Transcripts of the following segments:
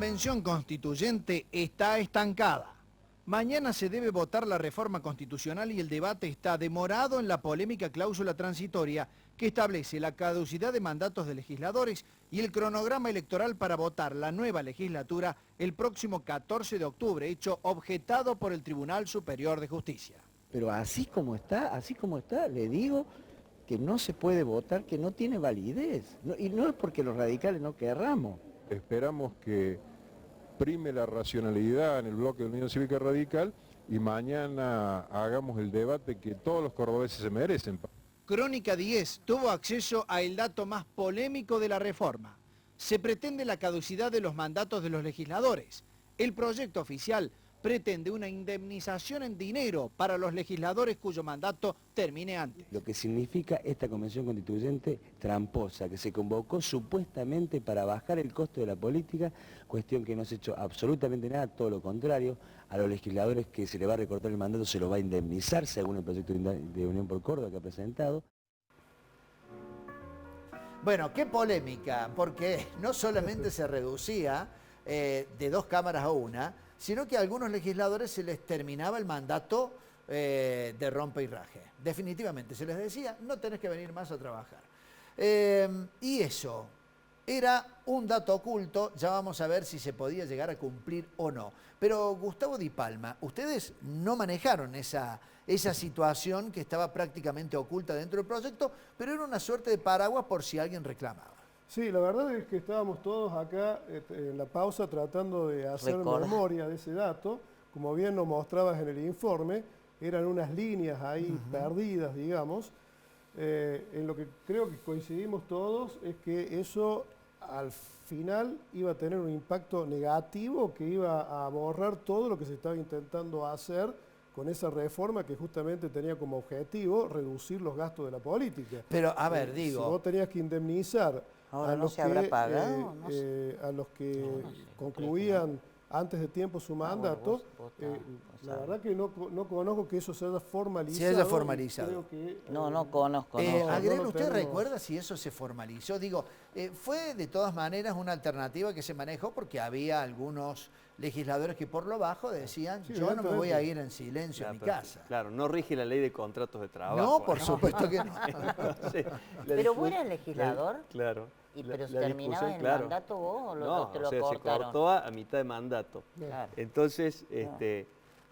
convención constituyente está estancada. Mañana se debe votar la reforma constitucional y el debate está demorado en la polémica cláusula transitoria que establece la caducidad de mandatos de legisladores y el cronograma electoral para votar la nueva legislatura el próximo 14 de octubre, hecho objetado por el Tribunal Superior de Justicia. Pero así como está, le digo que no se puede votar, que no tiene validez. Y no es porque los radicales no querramos. Esperamos que prime la racionalidad en el bloque de Unión Cívica Radical y mañana hagamos el debate que todos los cordobeses se merecen. Crónica 10 tuvo acceso a el dato más polémico de la reforma. Se pretende la caducidad de los mandatos de los legisladores. El proyecto oficial pretende una indemnización en dinero para los legisladores cuyo mandato termine antes. Lo que significa esta convención constituyente tramposa, que se convocó supuestamente para bajar el costo de la política, cuestión que no se ha hecho absolutamente nada, todo lo contrario. A los legisladores que se les va a recortar el mandato se los va a indemnizar, según el proyecto de Unión por Córdoba que ha presentado. Bueno, qué polémica, porque no solamente se reducía de 2 cámaras a 1, sino que a algunos legisladores se les terminaba el mandato de rompe y raje. Definitivamente, se les decía, no tenés que venir más a trabajar. Y eso era un dato oculto, ya vamos a ver si se podía llegar a cumplir o no. Pero Gustavo Di Palma, ustedes no manejaron esa situación que estaba prácticamente oculta dentro del proyecto, pero era una suerte de paraguas por si alguien reclamaba. Sí, la verdad es que estábamos todos acá en la pausa tratando de hacer memoria de ese dato. Como bien nos mostrabas en el informe, eran unas líneas ahí perdidas, digamos. En lo que creo que coincidimos todos es que eso al final iba a tener un impacto negativo que iba a borrar todo lo que se estaba intentando hacer con esa reforma que justamente tenía como objetivo reducir los gastos de la política. Pero, a ver, digo... Si vos tenías que indemnizar ahora no se habrá pagado, a los que concluían antes de tiempo su mandato, la verdad que no conozco que eso se haya formalizado. Se haya formalizado. Creo que, no conozco. Agrel, ¿usted recuerda si eso se formalizó? Digo, fue de todas maneras una alternativa que se manejó porque había algunos legisladores que por lo bajo decían, sí, yo no me voy a ir en silencio a mi casa. Claro, no rige la ley de contratos de trabajo. No, por supuesto que no. Sí, pero vos eras legislador. Claro. ¿Pero terminabas el mandato vos o te lo cortaron? Se cortó a mitad de mandato. Claro. Entonces,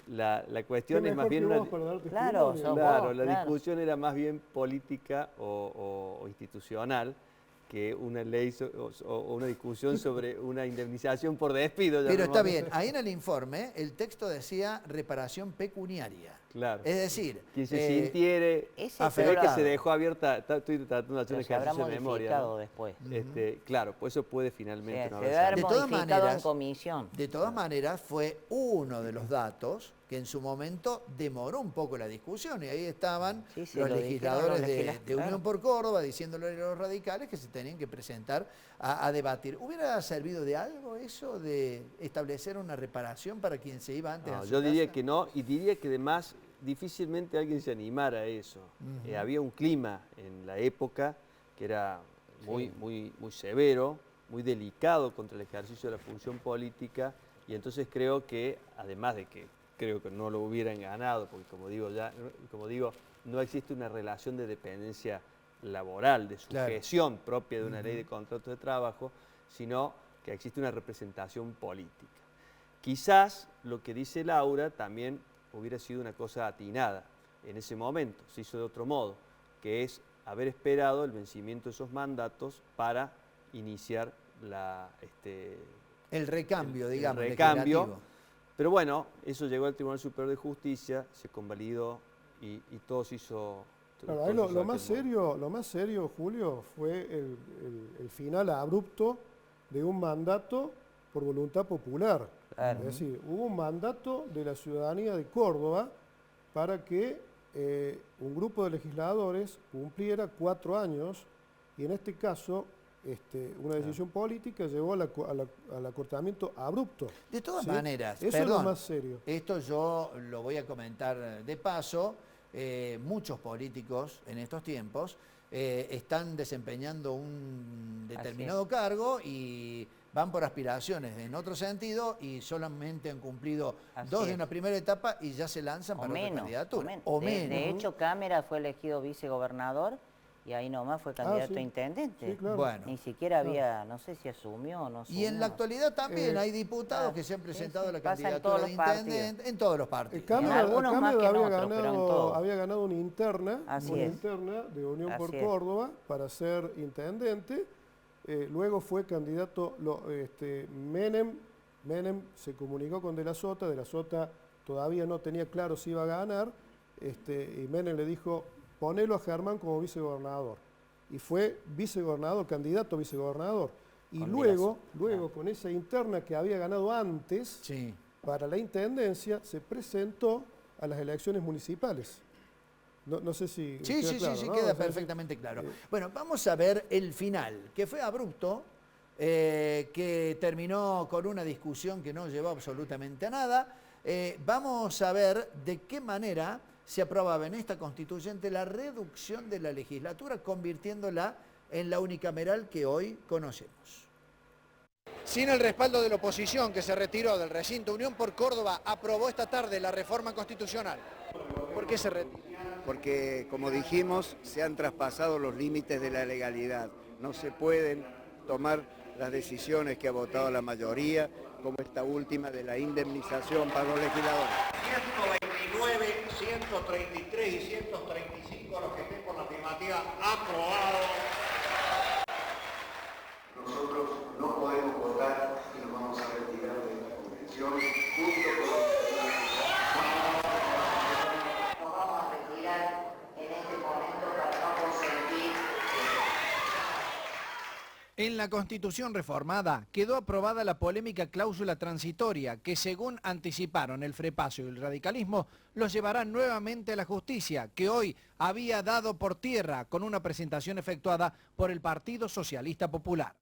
la cuestión es más bien la discusión era más bien política o institucional que una ley o una discusión sobre una indemnización por despido. Pero está bien, ahí en el informe el texto decía reparación pecuniaria. Claro. Es decir, quien se sintiere, se ve que se dejó abierta, estoy tratando de hacer un ejercicio de memoria, ¿no? Después. Claro, pues eso puede finalmente no haber modificado en comisión. De todas maneras, fue uno de los datos que en su momento demoró un poco la discusión, y ahí estaban los legisladores de Unión por Córdoba diciéndole a los radicales que se tenían que presentar a debatir. ¿Hubiera servido de algo eso de establecer una reparación para quien se iba antes a su yo diría casa? que no, y diría que además difícilmente alguien se animara a eso. Había un clima en la época que era muy severo, muy delicado contra el ejercicio de la función política, y entonces creo que, además de que creo que no lo hubieran ganado, porque como digo, no existe una relación de dependencia laboral, de sujeción propia de una ley de contratos de trabajo, sino que existe una representación política. Quizás lo que dice Laura también hubiera sido una cosa atinada en ese momento, se hizo de otro modo, que es haber esperado el vencimiento de esos mandatos para iniciar el recambio, digamos. El recambio. Pero bueno, eso llegó al Tribunal Superior de Justicia, se convalidó y todo se hizo... Claro, ahí lo más serio, Julio, fue el final abrupto de un mandato por voluntad popular. Claro. Es decir, hubo un mandato de la ciudadanía de Córdoba para que un grupo de legisladores cumpliera 4 años, y en este caso una decisión política llevó al acortamiento abrupto. De todas maneras, eso es lo más serio. Esto yo lo voy a comentar de paso, muchos políticos en estos tiempos están desempeñando un determinado cargo y van por aspiraciones en otro sentido y solamente han cumplido dos de una primera etapa y ya se lanzan para otra candidatura. O menos. De hecho, Cámara fue elegido vicegobernador y ahí nomás fue candidato a intendente. Sí, claro. Bueno. Ni siquiera había, no sé si asumió o no asumió. Y en la actualidad también hay diputados que se han presentado a la candidatura de intendente en todos los partidos. Cámara todos. había ganado una interna de Unión por Córdoba para ser intendente. Luego fue candidato Menem se comunicó con De la Sota todavía no tenía claro si iba a ganar, y Menem le dijo, ponelo a Germán como vicegobernador. Y fue vicegobernador, candidato a vicegobernador. Y luego con esa interna que había ganado antes, para la intendencia, se presentó a las elecciones municipales. No sé si... Sí, queda perfectamente claro. Bueno, vamos a ver el final, que fue abrupto, que terminó con una discusión que no llevó absolutamente a nada. Vamos a ver de qué manera se aprobaba en esta constituyente la reducción de la legislatura, convirtiéndola en la unicameral que hoy conocemos. Sin el respaldo de la oposición que se retiró del recinto, Unión por Córdoba aprobó esta tarde la reforma constitucional. ¿Por qué se retiró? Porque, como dijimos, se han traspasado los límites de la legalidad. No se pueden tomar las decisiones que ha votado la mayoría, como esta última de la indemnización para los legisladores. 129, 133 y 135, los que estén por la afirmativa, aprobado. Nosotros no podemos votar y nos vamos a retirar de esta convención junto con En la Constitución reformada quedó aprobada la polémica cláusula transitoria que, según anticiparon el Frepaso y el radicalismo, los llevará nuevamente a la justicia, que hoy había dado por tierra con una presentación efectuada por el Partido Socialista Popular.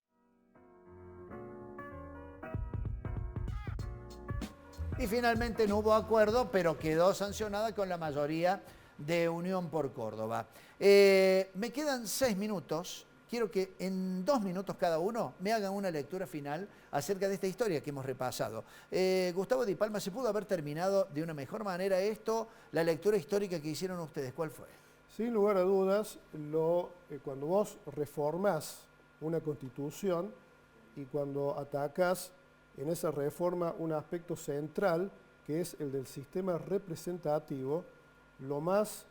Y finalmente no hubo acuerdo, pero quedó sancionada con la mayoría de Unión por Córdoba. Me quedan 6 minutos. Quiero que en 2 minutos cada uno me hagan una lectura final acerca de esta historia que hemos repasado. Gustavo Di Palma, ¿se pudo haber terminado de una mejor manera esto? La lectura histórica que hicieron ustedes, ¿cuál fue? Sin lugar a dudas, cuando vos reformás una constitución y cuando atacás en esa reforma un aspecto central, que es el del sistema representativo, lo más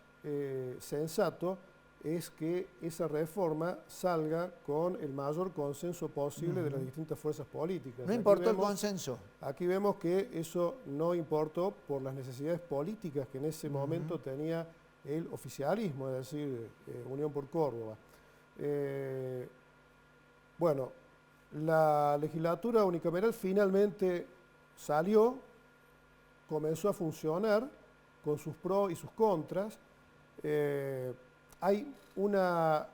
sensato es que esa reforma salga con el mayor consenso posible de las distintas fuerzas políticas. ¿No importó el consenso? Aquí vemos que eso no importó por las necesidades políticas que en ese momento tenía el oficialismo, es decir, Unión por Córdoba. Bueno, la legislatura unicameral finalmente salió, comenzó a funcionar con sus pros y sus contras. Hay una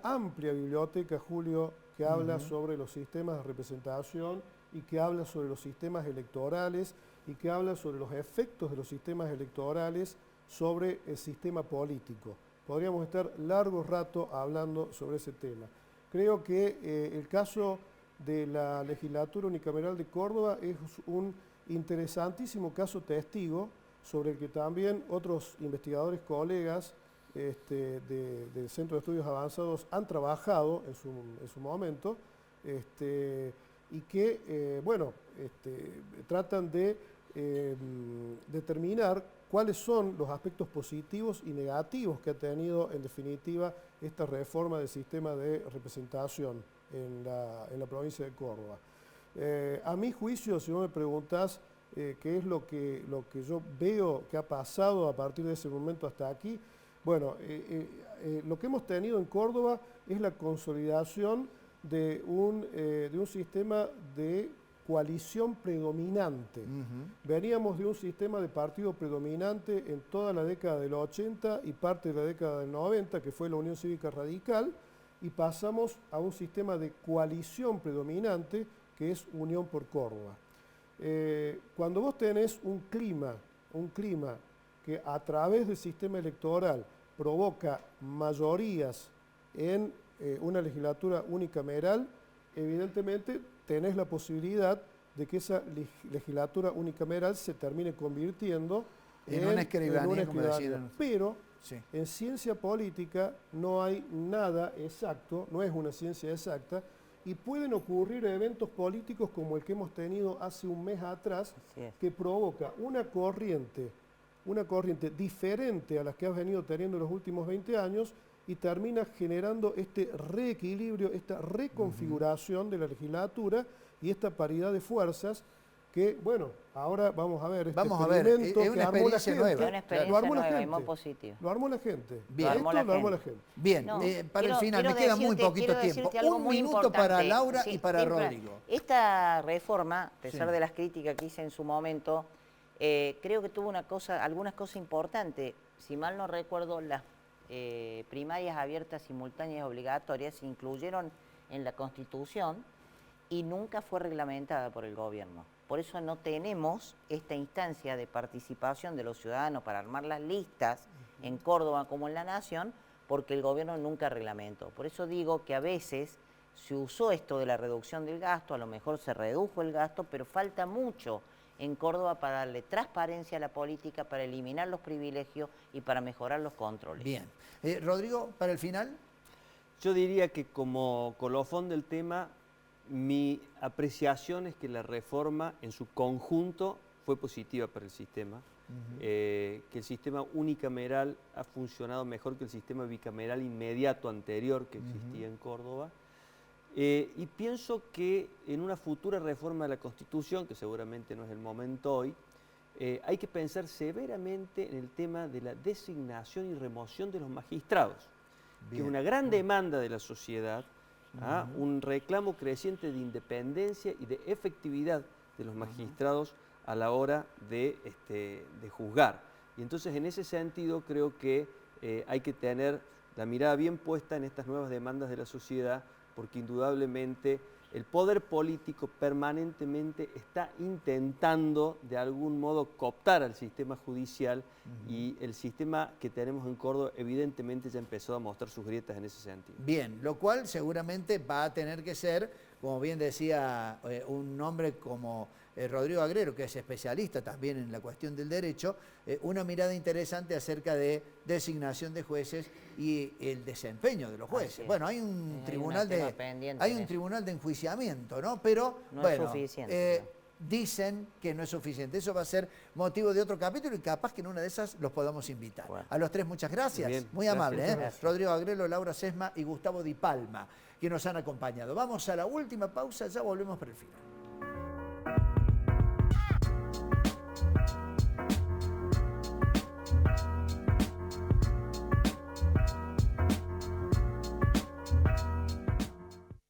amplia biblioteca, Julio, que habla sobre los sistemas de representación y que habla sobre los sistemas electorales y que habla sobre los efectos de los sistemas electorales sobre el sistema político. Podríamos estar largo rato hablando sobre ese tema. Creo que el caso de la legislatura unicameral de Córdoba es un interesantísimo caso testigo sobre el que también otros investigadores colegas del Centro de Estudios Avanzados han trabajado en su momento y que, tratan de determinar cuáles son los aspectos positivos y negativos que ha tenido, en definitiva, esta reforma del sistema de representación en la provincia de Córdoba. A mi juicio, si vos me preguntás qué es lo que yo veo que ha pasado a partir de ese momento hasta aquí, bueno, lo que hemos tenido en Córdoba es la consolidación de un sistema de coalición predominante. Veníamos de un sistema de partido predominante en toda la década del 80 y parte de la década del 90, que fue la Unión Cívica Radical, y pasamos a un sistema de coalición predominante, que es Unión por Córdoba. Cuando vos tenés un clima que a través del sistema electoral provoca mayorías en una legislatura unicameral, evidentemente tenés la posibilidad de que esa legislatura unicameral se termine convirtiendo en una escribanía. Pero en ciencia política no hay nada exacto, no es una ciencia exacta, y pueden ocurrir eventos políticos como el que hemos tenido hace un mes atrás, que provoca una corriente diferente a las que has venido teniendo en los últimos 20 años y termina generando este reequilibrio, esta reconfiguración de la legislatura y esta paridad de fuerzas que, bueno, ahora vamos a ver este experimento es una experiencia nueva. Es una experiencia nueva y muy positiva. Lo armó la gente. Bien. Lo armó la gente. Bien, No, para el final, me queda muy poquito tiempo. Un minuto para Laura y para Rodrigo. Esta reforma, a pesar de las críticas que hice en su momento, creo que tuvo algunas cosas importantes. Si mal no recuerdo, las primarias abiertas, simultáneas y obligatorias se incluyeron en la Constitución y nunca fue reglamentada por el gobierno. Por eso no tenemos esta instancia de participación de los ciudadanos para armar las listas en Córdoba como en la Nación, porque el gobierno nunca reglamentó. Por eso digo que a veces se usó esto de la reducción del gasto, a lo mejor se redujo el gasto, pero falta mucho en Córdoba para darle transparencia a la política, para eliminar los privilegios y para mejorar los controles. Bien. Rodrigo, para el final. Yo diría que como colofón del tema, mi apreciación es que la reforma en su conjunto fue positiva para el sistema, que el sistema unicameral ha funcionado mejor que el sistema bicameral inmediato anterior que existía en Córdoba, y pienso que en una futura reforma de la Constitución, que seguramente no es el momento hoy, hay que pensar severamente en el tema de la designación y remoción de los magistrados, que es una gran demanda de la sociedad, un reclamo creciente de independencia y de efectividad de los magistrados a la hora de juzgar. Y entonces en ese sentido creo que hay que tener la mirada bien puesta en estas nuevas demandas de la sociedad, porque indudablemente el poder político permanentemente está intentando de algún modo cooptar al sistema judicial y el sistema que tenemos en Córdoba evidentemente ya empezó a mostrar sus grietas en ese sentido. Bien, lo cual seguramente va a tener que ser, como bien decía un hombre como Rodrigo Agrelo, que es especialista también en la cuestión del derecho, una mirada interesante acerca de designación de jueces y el desempeño de los jueces. Bueno, hay un tribunal de enjuiciamiento, ¿no? Pero no es suficiente. Dicen que no es suficiente. Eso va a ser motivo de otro capítulo y capaz que en una de esas los podamos invitar. Bueno. A los tres, muchas gracias. Bien, muy amable. Rodrigo Agrelo, Laura Sesma y Gustavo Di Palma, que nos han acompañado. Vamos a la última pausa, ya volvemos para el final.